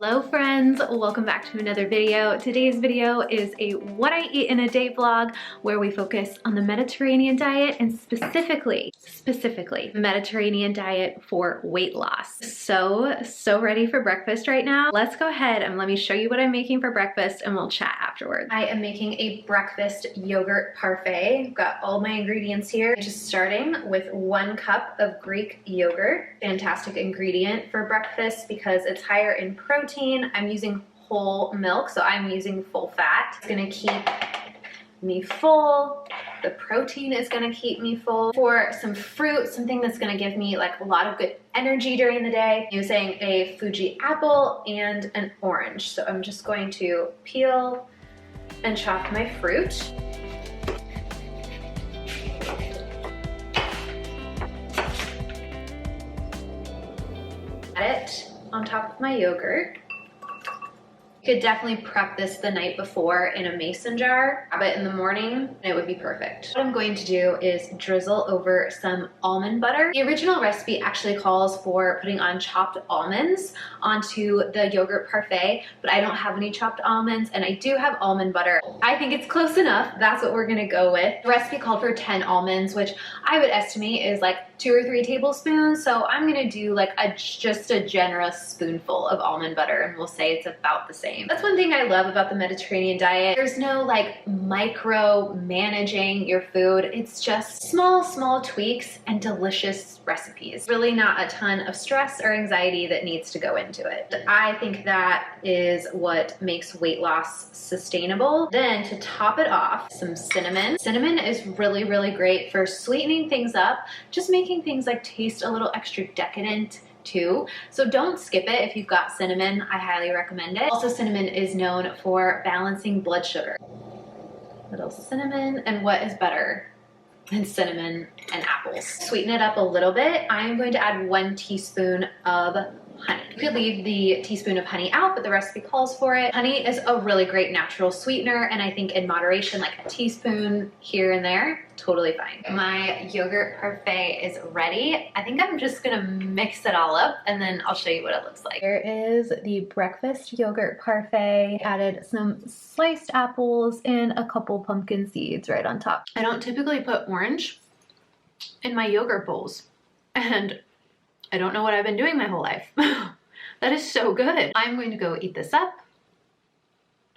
Hello friends, welcome back to another video. Today's video is a what I eat in a day vlog where we focus on the Mediterranean diet and specifically Mediterranean diet for weight loss. So ready for breakfast right now. Let's go ahead and let me show you what I'm making for breakfast and we'll chat afterwards. I am making a breakfast yogurt parfait. I've got all my ingredients here. Just starting with 1 cup of Greek yogurt. Fantastic ingredient for breakfast because it's higher in protein. I'm using whole milk, so I'm using full fat. It's gonna keep me full. The protein is gonna keep me full. For some fruit, something that's gonna give me like a lot of good energy during the day, I'm using a Fuji apple and an orange. So I'm just going to peel and chop my fruit. Add it on top of my yogurt. You could definitely prep this the night before in a mason jar, grab it in the morning, and it would be perfect. What I'm going to do is drizzle over some almond butter. The original recipe actually calls for putting on chopped almonds onto the yogurt parfait, but I don't have any chopped almonds and I do have almond butter. I think it's close enough. That's what we're gonna go with. The recipe called for 10 almonds, which I would estimate is like 2 or 3 tablespoons. So I'm gonna do like just a generous spoonful of almond butter and we'll say it's about the same. That's one thing I love about the Mediterranean diet. There's no like micro managing your food. It's just small tweaks and delicious recipes. Really not a ton of stress or anxiety that needs to go into it. I think that is what makes weight loss sustainable. Then to top it off, some cinnamon. Cinnamon is really great for sweetening things up, just making things like taste a little extra decadent too. So don't skip it if you've got cinnamon. I highly recommend it. Also, cinnamon is known for balancing blood sugar. Little cinnamon, and what is better than cinnamon and apples? Sweeten it up a little bit. I'm going to add 1 teaspoon of honey. You could leave the teaspoon of honey out, but the recipe calls for it. Honey is a really great natural sweetener, and I think in moderation, like a teaspoon here and there, totally fine. My yogurt parfait is ready. I think I'm just gonna mix it all up and then I'll show you what it looks like. Here is the breakfast yogurt parfait. Added some sliced apples and a couple pumpkin seeds right on top. I don't typically put orange in my yogurt bowls, and I don't know what I've been doing my whole life. That is so good. I'm going to go eat this up.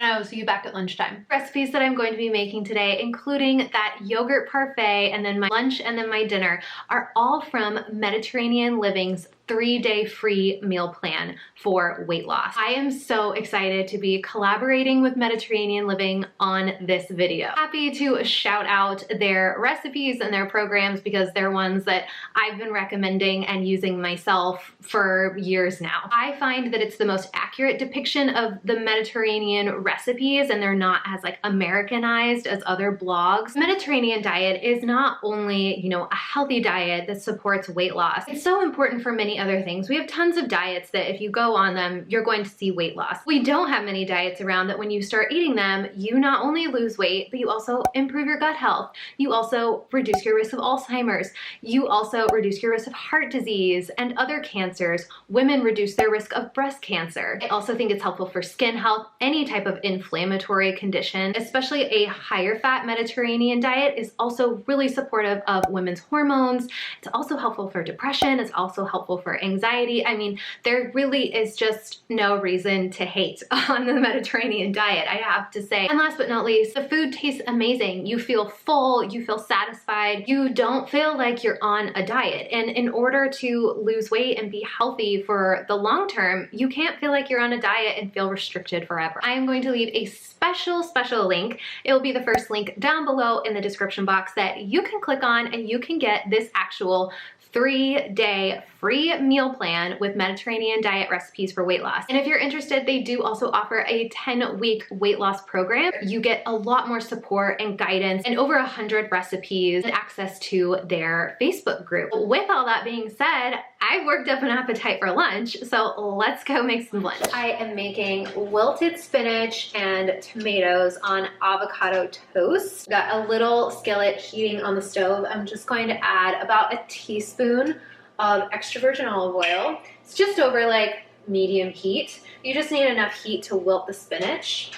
I'll see you back at lunchtime. Recipes that I'm going to be making today, including that yogurt parfait and then my lunch and then my dinner, are all from Mediterranean Living's 3-day free meal plan for weight loss. I am so excited to be collaborating with Mediterranean Living on this video. Happy to shout out their recipes and their programs because they're ones that I've been recommending and using myself for years now. I find that it's the most accurate depiction of the Mediterranean recipes, and they're not as like Americanized as other blogs. Mediterranean diet is not only, you know, a healthy diet that supports weight loss. It's so important for many other things. We have tons of diets that if you go on them, you're going to see weight loss. We don't have many diets around that when you start eating them, you not only lose weight, but you also improve your gut health. You also reduce your risk of Alzheimer's. You also reduce your risk of heart disease and other cancers. Women reduce their risk of breast cancer. I also think it's helpful for skin health, any type of inflammatory condition. Especially a higher fat Mediterranean diet is also really supportive of women's hormones. It's also helpful for depression. It's also helpful for anxiety. I mean, there really is just no reason to hate on the Mediterranean diet, I have to say. And last but not least, the food tastes amazing. You feel full, you feel satisfied, you don't feel like you're on a diet. And in order to lose weight and be healthy for the long term, you can't feel like you're on a diet and feel restricted forever. I am going to leave a special link. It will be the first link down below in the description box that you can click on and you can get this actual 3-day free meal plan with Mediterranean diet recipes for weight loss. And if you're interested, they do also offer a 10-week weight loss program. You get a lot more support and guidance and over 100 recipes and access to their Facebook group. With all that being said, I've worked up an appetite for lunch, so let's go make some lunch. I am making wilted spinach and tomatoes on avocado toast. Got a little skillet heating on the stove. I'm just going to add about a teaspoon of extra virgin olive oil. It's just over like medium heat. You just need enough heat to wilt the spinach.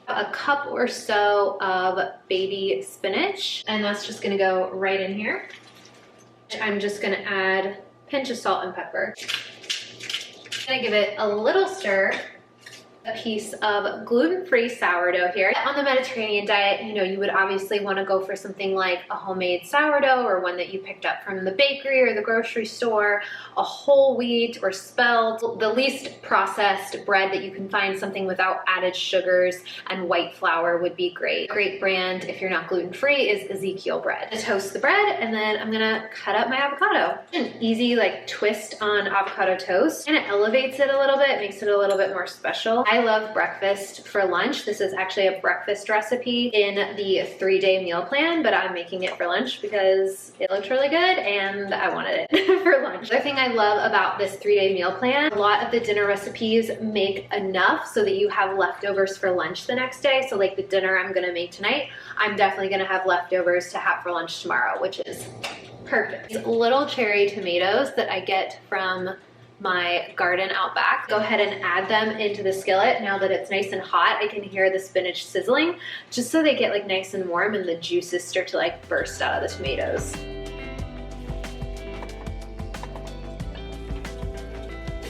A cup or so of baby spinach, and that's just gonna go right in here. I'm just gonna add a pinch of salt and pepper. I'm gonna give it a little stir. A piece of gluten-free sourdough here. On the Mediterranean diet, you know, you would obviously want to go for something like a homemade sourdough or one that you picked up from the bakery or the grocery store, a whole wheat or spelt, the least processed bread that you can find, something without added sugars and white flour would be great. Great brand, if you're not gluten-free, is Ezekiel bread. I toast the bread and then I'm gonna cut up my avocado. An easy like twist on avocado toast, and it elevates it a little bit, makes it a little bit more special. I love breakfast for lunch. This is actually a breakfast recipe in the 3-day meal plan, but I'm making it for lunch because it looked really good and I wanted it for lunch. The other thing I love about this 3-day meal plan, a lot of the dinner recipes make enough so that you have leftovers for lunch the next day. So like the dinner I'm gonna make tonight, I'm definitely gonna have leftovers to have for lunch tomorrow, which is perfect. These little cherry tomatoes that I get from my garden out back. Go ahead and add them into the skillet. Now that it's nice and hot, I can hear the spinach sizzling, just so they get like nice and warm and the juices start to like burst out of the tomatoes.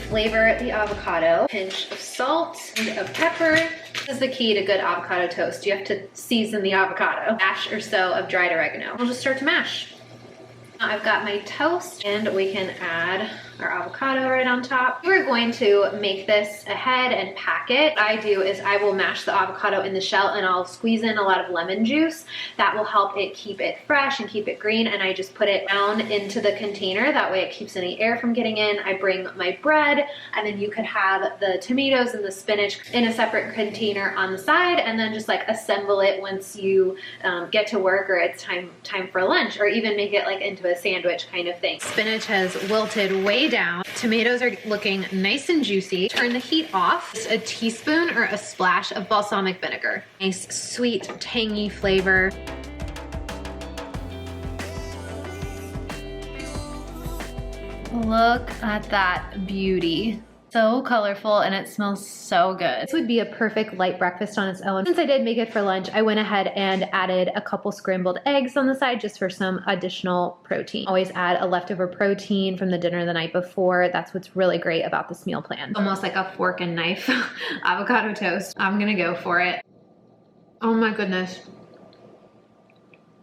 Flavor the avocado, pinch of salt and of pepper. This is the key to good avocado toast. You have to season the avocado. Dash or so of dried oregano. We'll just start to mash. Now I've got my toast and we can add our avocado right on top. We're going to make this ahead and pack it. What I do is I will mash the avocado in the shell and I'll squeeze in a lot of lemon juice. That will help it keep it fresh and keep it green, and I just put it down into the container. That way it keeps any air from getting in. I bring my bread, and then you could have the tomatoes and the spinach in a separate container on the side, and then just like assemble it once you get to work or it's time for lunch, or even make it like into a sandwich kind of thing. Spinach has wilted way down. Tomatoes are looking nice and juicy. Turn the heat off. Just a teaspoon or a splash of balsamic vinegar. Nice, sweet, tangy flavor. Look at that beauty. So colorful, and it smells so good. This would be a perfect light breakfast on its own. Since I did make it for lunch, I went ahead and added a couple scrambled eggs on the side just for some additional protein. Always add a leftover protein from the dinner the night before. That's what's really great about this meal plan. Almost like a fork and knife avocado toast. I'm gonna go for it. Oh my goodness.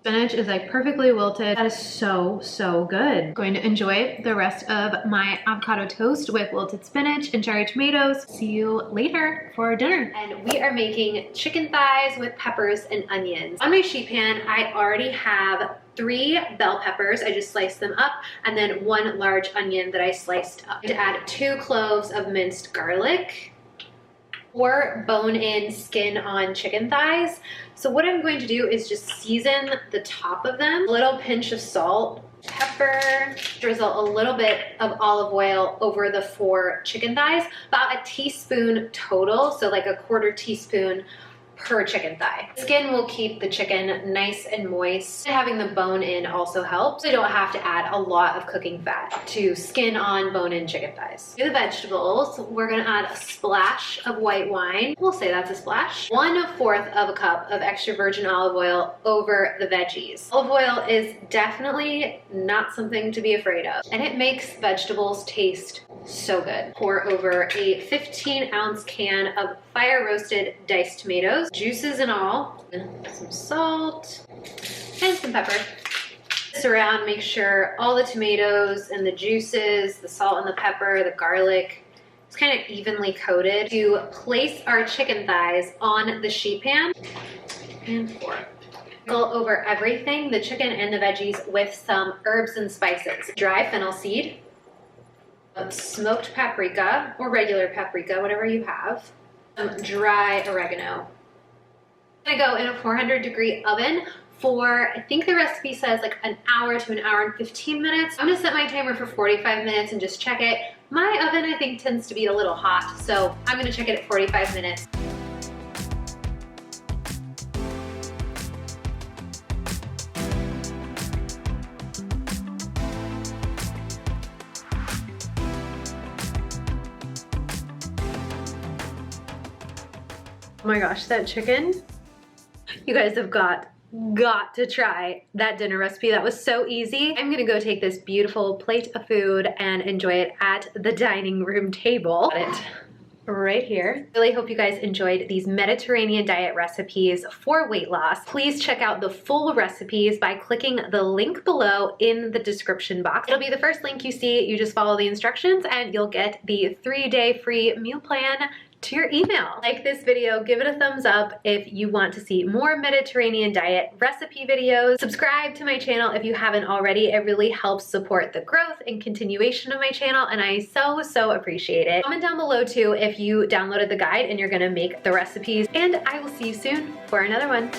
Spinach is like perfectly wilted. That is so, so good. I'm going to enjoy the rest of my avocado toast with wilted spinach and cherry tomatoes. See you later for dinner. And we are making chicken thighs with peppers and onions. On my sheet pan, I already have 3 bell peppers. I just sliced them up, and then 1 large onion that I sliced up. To add 2 cloves of minced garlic, 4 bone-in, skin-on chicken thighs. So what I'm going to do is just season the top of them. A little pinch of salt, pepper, drizzle a little bit of olive oil over the 4 chicken thighs, about a teaspoon total, so like a 1/4 teaspoon per chicken thigh. Skin will keep the chicken nice and moist. Having the bone in also helps. You don't have to add a lot of cooking fat to skin on bone-in chicken thighs. For the vegetables, we're gonna add a splash of white wine. We'll say that's a splash. 1/4 of a cup of extra virgin olive oil over the veggies. Olive oil is definitely not something to be afraid of, and it makes vegetables taste so good. Pour over a 15-ounce can of fire roasted diced tomatoes, juices and all, some salt and some pepper. This around, make sure all the tomatoes and the juices, the salt and the pepper, the garlic, it's kind of evenly coated. To place our chicken thighs on the sheet pan and pour. Go over everything, the chicken and the veggies, with some herbs and spices. Dry fennel seed, Smoked paprika or regular paprika, whatever you have. Some dry oregano. I'm gonna go in a 400-degree oven for, I think the recipe says like an hour to an hour and 15 minutes. I'm gonna set my timer for 45 minutes and just check it. My oven, I think, tends to be a little hot, so I'm gonna check it at 45 minutes. Oh my gosh, that chicken. You guys have got to try that dinner recipe. That was so easy. I'm gonna go take this beautiful plate of food and enjoy it at the dining room table. Got it right here. Really hope you guys enjoyed these Mediterranean diet recipes for weight loss. Please check out the full recipes by clicking the link below in the description box. It'll be the first link you see. You just follow the instructions and you'll get the 3-day free meal plan to your email. Like this video, give it a thumbs up if you want to see more Mediterranean diet recipe videos. Subscribe to my channel if you haven't already. It really helps support the growth and continuation of my channel, and I so appreciate it. Comment down below too if you downloaded the guide and you're gonna make the recipes, and I will see you soon for another one.